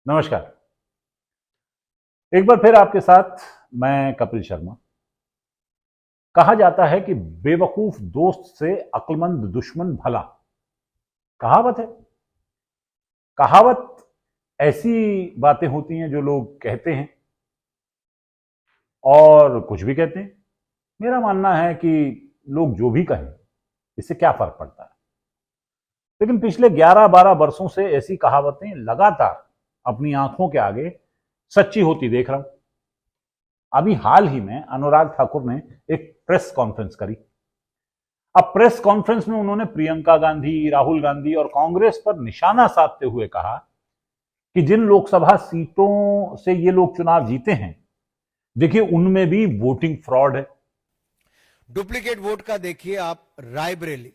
नमस्कार। एक बार फिर आपके साथ मैं कपिल शर्मा। कहा जाता है कि बेवकूफ दोस्त से अक्लमंद दुश्मन भला। कहावत है। कहावत ऐसी बातें होती हैं जो लोग कहते हैं और कुछ भी कहते हैं। मेरा मानना है कि लोग जो भी कहें इससे क्या फर्क पड़ता है। लेकिन पिछले 11-12 वर्षों से ऐसी कहावतें लगातार अपनी आंखों के आगे सच्ची होती देख रहा हूं। अभी हाल ही में अनुराग ठाकुर ने एक प्रेस कॉन्फ्रेंस करी। अब प्रेस कॉन्फ्रेंस में उन्होंने प्रियंका गांधी, राहुल गांधी और कांग्रेस पर निशाना साधते हुए कहा कि जिन लोकसभा सीटों से ये लोग चुनाव जीते हैं, देखिए उनमें भी वोटिंग फ्रॉड है। डुप्लीकेट वोट का देखिए आप, रायबरेली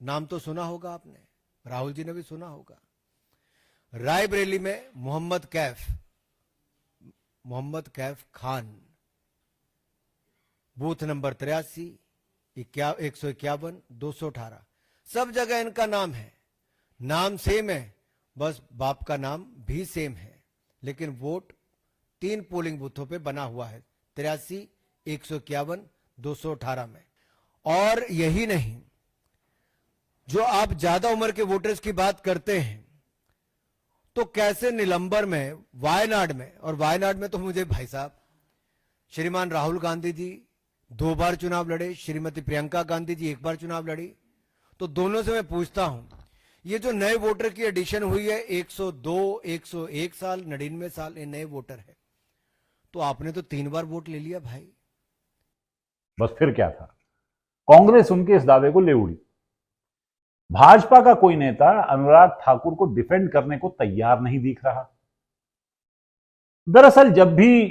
नाम तो सुना होगा आपने, राहुल जी ने भी सुना होगा। रायबरेली में मोहम्मद कैफ खान, बूथ नंबर 83, 151, 218, सब जगह इनका नाम है। नाम सेम है, बस बाप का नाम भी सेम है, लेकिन वोट 3 पोलिंग बूथों पे बना हुआ है, 83, 151, 218 में। और यही नहीं, जो आप ज्यादा उम्र के वोटर्स की बात करते हैं, तो कैसे निलंबर में, वायनाड में, और वायनाड में तो मुझे भाई साहब, श्रीमान राहुल गांधी जी 2 बार चुनाव लड़े, श्रीमती प्रियंका गांधी जी 1 बार चुनाव लड़ी। तो दोनों से मैं पूछता हूं, ये जो नए वोटर की एडिशन हुई है, 102, 101 साल, 99 साल, ये नए वोटर है, तो आपने तो 3 बार वोट ले लिया भाई। बस फिर क्या था, कांग्रेस उनके इस दावे को ले उड़ी। भाजपा का कोई नेता अनुराग ठाकुर को डिफेंड करने को तैयार नहीं दिख रहा। दरअसल जब भी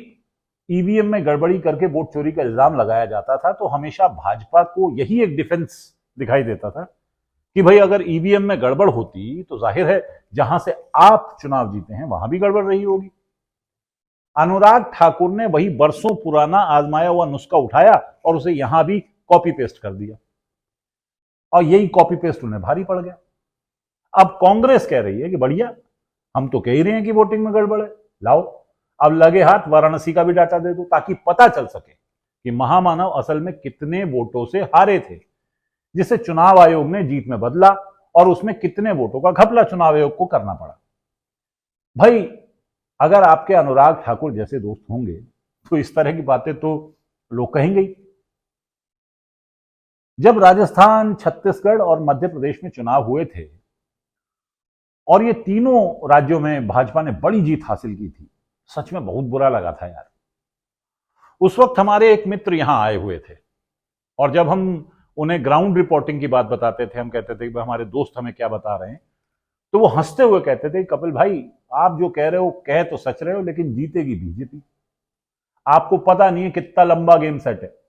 ईवीएम में गड़बड़ी करके वोट चोरी का इल्जाम लगाया जाता था तो हमेशा भाजपा को यही एक डिफेंस दिखाई देता था कि भाई अगर ईवीएम में गड़बड़ होती तो जाहिर है जहां से आप चुनाव जीते हैं वहां भी गड़बड़ रही होगी। अनुराग ठाकुर ने वही बरसों पुराना आजमाया हुआ नुस्खा उठाया और उसे यहां भी कॉपी पेस्ट कर दिया, और यही कॉपी पेस्ट उन्हें भारी पड़ गया। अब कांग्रेस कह रही है कि बढ़िया, हम तो कह ही रहे हैं कि वोटिंग में गड़बड़ है, लाओ अब लगे हाथ वाराणसी का भी डाटा दे दो ताकि पता चल सके कि महामानव असल में कितने वोटों से हारे थे, जिसे चुनाव आयोग ने जीत में बदला, और उसमें कितने वोटों का घपला चुनाव आयोग को करना पड़ा। भाई अगर आपके अनुराग ठाकुर जैसे दोस्त होंगे तो इस तरह की बातें तो लोग कहेंगे ही। जब राजस्थान, छत्तीसगढ़ और मध्य प्रदेश में चुनाव हुए थे और ये तीनों राज्यों में भाजपा ने बड़ी जीत हासिल की थी, सच में बहुत बुरा लगा था यार। उस वक्त हमारे एक मित्र यहां आए हुए थे और जब हम उन्हें ग्राउंड रिपोर्टिंग की बात बताते थे, हम कहते थे कि हमारे दोस्त हमें क्या बता रहे हैं, तो वो हंसते हुए कहते थे, कपिल भाई आप जो कह रहे हो कह तो सच रहे हो, लेकिन जीतेगी बीजेपी, आपको पता नहीं है कितना लंबा गेम सेट है।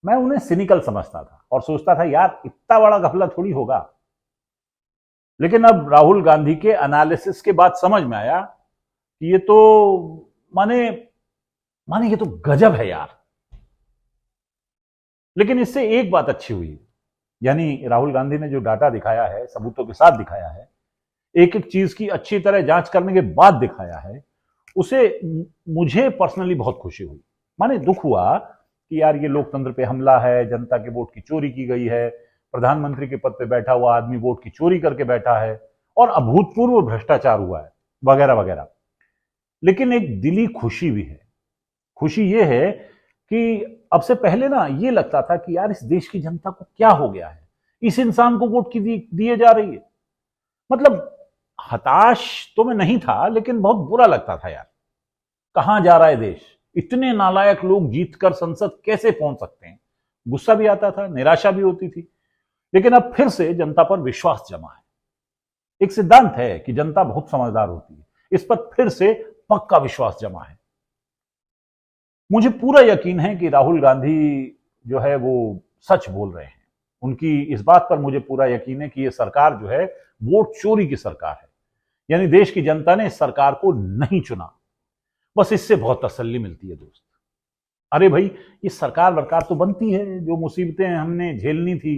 मैं उन्हें सिनिकल समझता था और सोचता था यार इतना बड़ा घपला थोड़ी होगा। लेकिन अब राहुल गांधी के एनालिसिस के बाद समझ में आया कि ये तो माने माने ये तो गजब है यार। लेकिन इससे एक बात अच्छी हुई, यानी राहुल गांधी ने जो डाटा दिखाया है, सबूतों के साथ दिखाया है, एक एक चीज की अच्छी तरह जांच करने के बाद दिखाया है, उसे मुझे पर्सनली बहुत खुशी हुई। माने दुख हुआ कि यार ये लोकतंत्र पे हमला है, जनता के वोट की चोरी की गई है, प्रधानमंत्री के पद पे बैठा हुआ आदमी वोट की चोरी करके बैठा है और अभूतपूर्व भ्रष्टाचार हुआ है, वगैरह वगैरह। लेकिन एक दिली खुशी भी है। खुशी ये है कि अब से पहले ना ये लगता था कि यार इस देश की जनता को क्या हो गया है, इस इंसान को वोट की दिए जा रही है। मतलब हताश तो मैं नहीं था, लेकिन बहुत बुरा लगता था यार, कहां जा रहा है देश, इतने नालायक लोग जीतकर संसद कैसे पहुंच सकते हैं। गुस्सा भी आता था, निराशा भी होती थी। लेकिन अब फिर से जनता पर विश्वास जमा है। एक सिद्धांत है कि जनता बहुत समझदार होती है, इस पर फिर से पक्का विश्वास जमा है। मुझे पूरा यकीन है कि राहुल गांधी जो है वो सच बोल रहे हैं। उनकी इस बात पर मुझे पूरा यकीन है कि ये सरकार जो है वोट चोरी की सरकार है, यानी देश की जनता ने इस सरकार को नहीं चुना। बस इससे बहुत तसल्ली मिलती है दोस्त। अरे भाई ये सरकार वरकार तो बनती है, जो मुसीबतें हमने झेलनी थी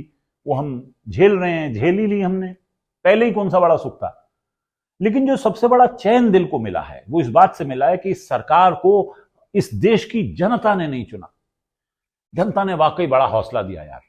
वो हम झेल रहे हैं, झेल ही ली हमने, पहले ही कौन सा बड़ा सुख था। लेकिन जो सबसे बड़ा चैन दिल को मिला है वो इस बात से मिला है कि इस सरकार को इस देश की जनता ने नहीं चुना। जनता ने वाकई बड़ा हौसला दिया यार।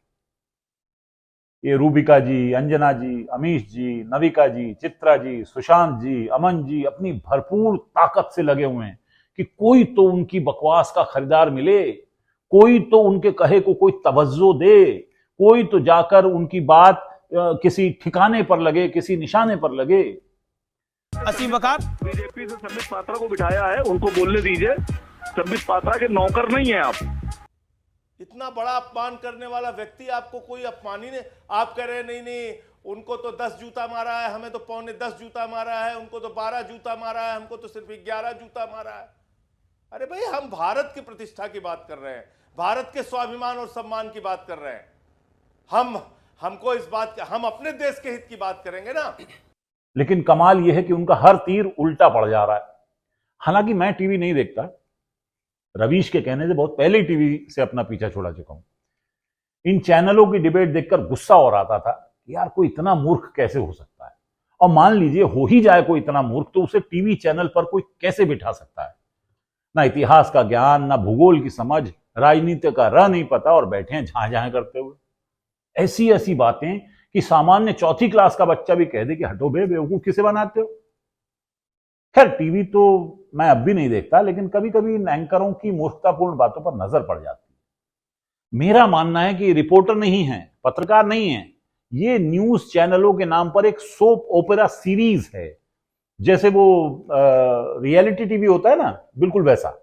ये रूबिका जी, अंजना जी, अमीश जी, नविका जी, चित्रा जी, सुशांत जी, अमन जी अपनी भरपूर ताकत से लगे हुए हैं कि कोई तो उनकी बकवास का खरीदार मिले, कोई तो उनके कहे को कोई तवज्जो दे, कोई तो जाकर उनकी बात किसी ठिकाने पर लगे, किसी निशाने पर लगे। असीम वकार बीजेपी से संबित पात्रा को बिठाया है, उनको बोलने दीजिए। संबित पात्रा के नौकर नहीं है आप। इतना बड़ा अपमान करने वाला व्यक्ति आपको कोई अपमान ही नहीं। आप कह रहे हैं नहीं नहीं उनको तो 10 जूता मारा है, हमें तो 9.25 जूता मारा है, उनको तो 12 जूता मारा है, हमको तो सिर्फ 11 जूता मारा है। अरे भाई हम भारत की प्रतिष्ठा की बात कर रहे हैं, भारत के स्वाभिमान और सम्मान की बात कर रहे हैं। हमको इस बात हम अपने देश के हित की बात करेंगे ना। लेकिन कमाल यह है कि उनका हर तीर उल्टा पड़ जा रहा है। हालांकि मैं टीवी नहीं देखता, रवीश के कहने से बहुत पहले ही टीवी से अपना पीछा छोड़ा चुका हूं। इन चैनलों की डिबेट देखकर गुस्सा और आता था कि यार कोई इतना मूर्ख कैसे हो सकता है, और मान लीजिए हो ही जाए कोई इतना मूर्ख तो उसे टीवी चैनल पर कोई कैसे बिठा सकता है। ना इतिहास का ज्ञान, ना भूगोल की समझ, राजनीति का र नहीं पता, और बैठे हैं झां झां करते हुए ऐसी ऐसी बातें कि सामान्य चौथी क्लास का बच्चा भी कह दे कि हटो बे, बेवकूफ किसे बनाते हो। खैर टीवी तो मैं अब भी नहीं देखता, लेकिन कभी कभी इन एंकरों की मूर्खतापूर्ण बातों पर नजर पड़ जाती है। मेरा मानना है कि रिपोर्टर नहीं है, पत्रकार नहीं है, ये न्यूज चैनलों के नाम पर एक सोप ओपेरा सीरीज है। जैसे वो रियलिटी टीवी होता है ना, बिल्कुल वैसा।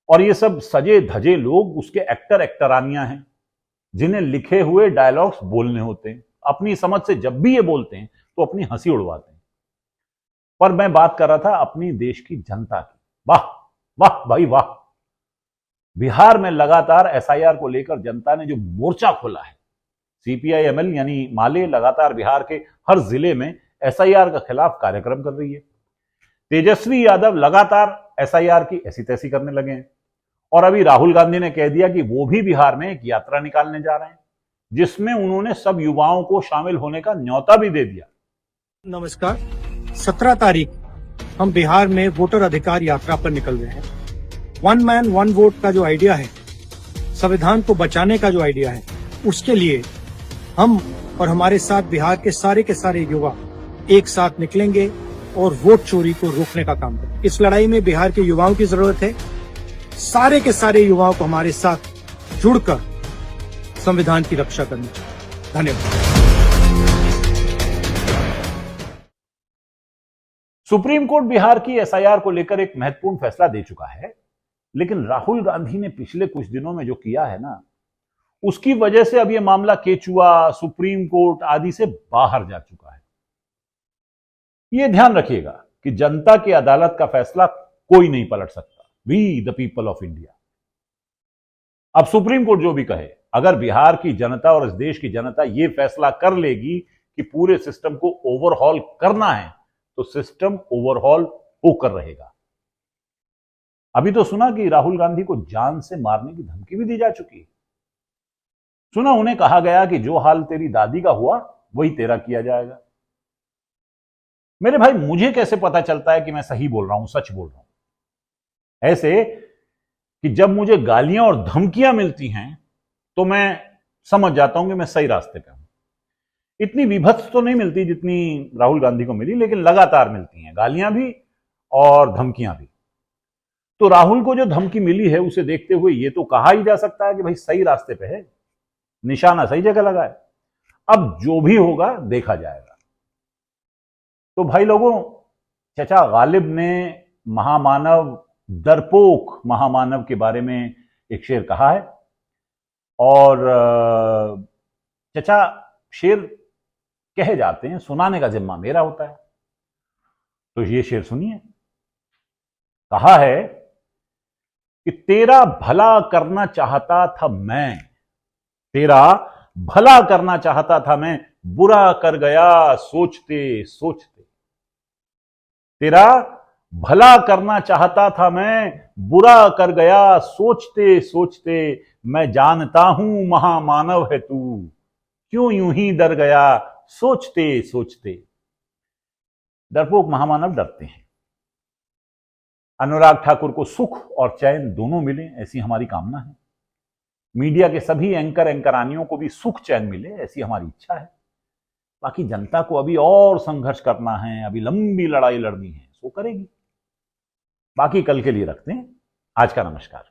और ये सब सजे धजे लोग उसके एक्टर एक्टरानियां हैं जिन्हें लिखे हुए डायलॉग्स बोलने होते हैं। अपनी समझ से जब भी ये बोलते हैं तो अपनी हंसी उड़वाते हैं। पर मैं बात कर रहा था अपनी देश की जनता की। वाह वाह भाई वाह, बिहार में लगातार एसआईआर को लेकर जनता ने जो मोर्चा खोला है, सीपीआई-एमएल यानी माले लगातार बिहार के हर जिले में एसआईआर के खिलाफ कार्यक्रम कर रही है। तेजस्वी यादव लगातार एसआईआर की ऐसी तैसी करने लगे हैं, और अभी राहुल गांधी ने कह दिया कि वो भी बिहार में एक यात्रा निकालने जा रहे हैं जिसमें उन्होंने सब युवाओं को शामिल होने का न्योता भी दे दिया। नमस्कार, 17 तारीख हम बिहार में वोटर अधिकार यात्रा पर निकल रहे हैं। 1 मैन 1 वोट का जो आइडिया है, संविधान को बचाने का जो आइडिया है, उसके लिए हम और हमारे साथ बिहार के सारे युवा एक साथ निकलेंगे और वोट चोरी को रोकने का काम करेंगे। इस लड़ाई में बिहार के युवाओं की जरूरत है। सारे के सारे युवाओं को हमारे साथ जुड़कर संविधान की रक्षा करनी चाहिए। धन्यवाद। सुप्रीम कोर्ट बिहार की एसआईआर को लेकर एक महत्वपूर्ण फैसला दे चुका है, लेकिन राहुल गांधी ने पिछले कुछ दिनों में जो किया है ना, उसकी वजह से अब यह मामला केचुआ, सुप्रीम कोर्ट आदि से बाहर जा चुका है। यह ध्यान रखिएगा कि जनता की अदालत का फैसला कोई नहीं पलट सकता। We the people of India. अब सुप्रीम कोर्ट जो भी कहे, अगर बिहार की जनता और इस देश की जनता यह फैसला कर लेगी कि पूरे सिस्टम को ओवरहॉल करना है, तो सिस्टम ओवरहॉल होकर रहेगा। अभी तो सुना कि राहुल गांधी को जान से मारने की धमकी भी दी जा चुकी है। सुना उन्हें कहा गया कि जो हाल तेरी दादी का हुआ वही तेरा किया जाएगा। मेरे भाई, मुझे कैसे पता चलता है कि मैं सही बोल रहा हूं, सच बोल रहा हूं? ऐसे कि जब मुझे गालियां और धमकियां मिलती हैं तो मैं समझ जाता हूं कि मैं सही रास्ते पे हूं। इतनी विभत्स तो नहीं मिलती जितनी राहुल गांधी को मिली, लेकिन लगातार मिलती हैं, गालियां भी और धमकियां भी। तो राहुल को जो धमकी मिली है उसे देखते हुए यह तो कहा ही जा सकता है कि भाई सही रास्ते पे है, निशाना सही जगह लगा है। अब जो भी होगा देखा जाएगा। तो भाई लोगों, चचा गालिब ने महामानव, डरपोक महामानव के बारे में एक शेर कहा है, और चचा शेर कहे जाते हैं, सुनाने का जिम्मा मेरा होता है। तो ये शेर सुनिए। कहा है कि तेरा भला करना चाहता था मैं, तेरा भला करना चाहता था मैं, बुरा कर गया सोचते सोचते। तेरा भला करना चाहता था मैं, बुरा कर गया सोचते सोचते। मैं जानता हूं महामानव है तू, क्यों यूं ही डर गया सोचते सोचते। डरपोक महामानव डरते हैं। अनुराग ठाकुर को सुख और चैन दोनों मिले, ऐसी हमारी कामना है। मीडिया के सभी एंकरानियों को भी सुख चैन मिले, ऐसी हमारी इच्छा है। बाकी जनता को अभी और संघर्ष करना है, अभी लंबी लड़ाई लड़नी है, सो करेगी। बाकी कल के लिए रखते हैं। आज का नमस्कार।